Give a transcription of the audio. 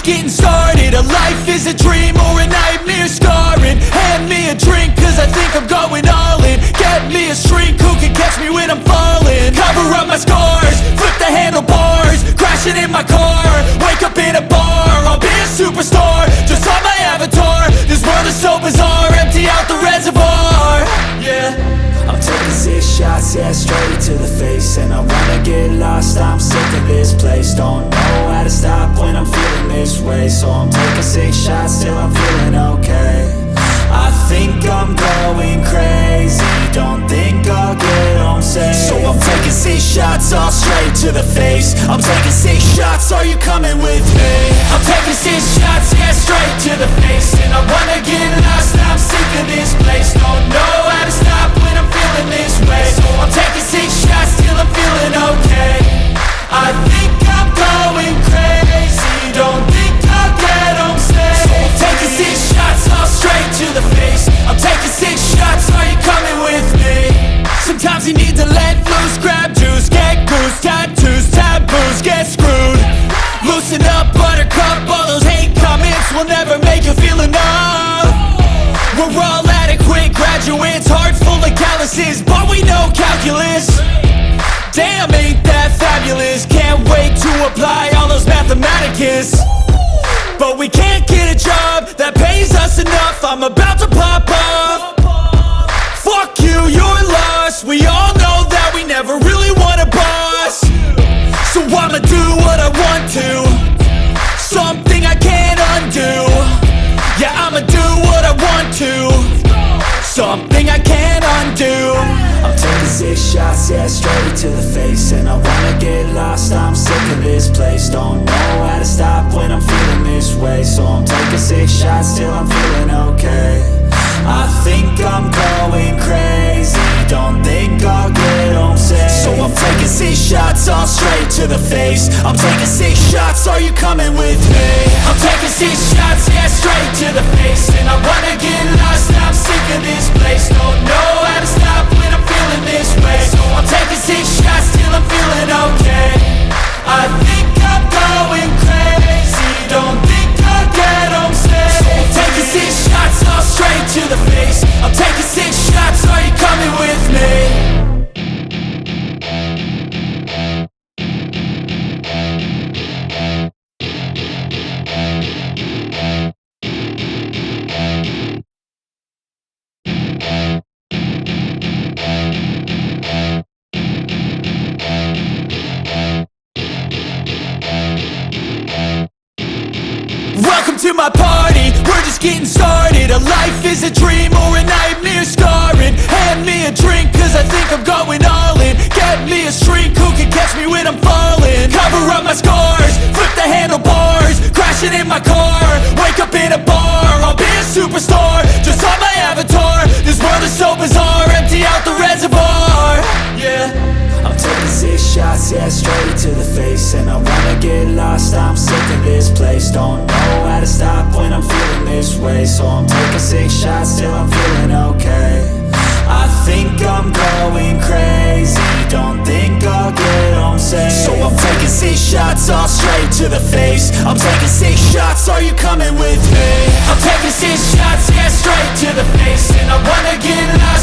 getting started. A life is a dream or a nightmare scarring. Hand me a drink cause I think I'm going all in. Get me a shrink who can catch me when I'm falling. Cover up my scars, flip the handlebars, crashing in my car, wake up in a bar. I'll be a superstar, just on my avatar. This world is so bizarre, empty out the reservoir. Yeah, I'm taking 6 shots, yeah, straight to the face. And I wanna get lost, I'm sick of this place. Don't know how to stop when I'm feeling this way. So I'm taking 6 shots till I'm feeling okay. I think I'm going crazy, don't think I'll get home safe. So I'm taking 6 shots, all straight to the face. I'm taking 6 shots, are you coming with me? I'm taking 6 shots, yeah, straight to the face. And I wanna get lost, I'm sick of this place. Don't know how to stop when I'm feeling this way. So I'm taking 6 shots till I'm feeling okay. I think I'm going crazy, don't think I'll get home safe. So I'm taking 6 shots, all straight to the face. I'm taking 6 shots, are you coming with me? sometimes you need to let loose, grab juice, get goose, tattoos, taboos, get screwed. Loosen up, buttercup, all those hate comments will never make you feel enough. We're all adequate graduates, hearts full of calluses, but we know calculus. Damn, ain't that fabulous? Can't wait to apply all those mathematicus. But we can't get a job that pays us enough. I'm about to pop off. Fuck you, you're lost. We all know that we never really want a boss. So I'ma do what I want to, something I can't undo. Yeah, I'ma do what I want to, something I can't undo. I'm taking 6 shots, yeah, straight to the face. And I wanna get lost, I'm sick of this place. Don't know how to stop when I'm feeling this way. So I'm taking 6 shots till I'm feeling okay. I think I'm going crazy, don't think I'll get home safe. So I'm taking 6 shots, all straight to the face. I'm taking 6 shots, are you coming with me? I'm taking 6 shots, yeah, straight to the face. And I wanna get lost, I'm sick of this place. Don't know how to stop when I'm feeling this way. So I'm taking 6 shots till I'm feeling okay. I think I'm going crazy, don't think I'll get home safe. So I'm taking 6 shots, all straight to the face. I'm taking 6 shots, are you coming with me? Welcome to my party, we're just getting started. A life is a dream or a nightmare scarring. Hand me a drink cause I think I'm going all in. Get me a shrink who can catch me when I'm falling. Cover up my scars, flip the handlebars, crashing in my car, wake up in a bar. I'll be a superstar, just on my avatar. This world is so bizarre, empty out the reservoir. Yeah, I'm taking 6 shots, yeah, straight to the face. And I wanna get lost, I'm sick of this place. Don't know how to stop when I'm feeling this way. So I'm taking 6 shots till I'm feeling okay. I think I'm going crazy, don't think I'll get home safe. So I'm taking 6 shots, all straight to the face. I'm taking 6 shots, are you coming with me? I'm taking 6 shots, yeah, straight to the face. And I wanna get lost,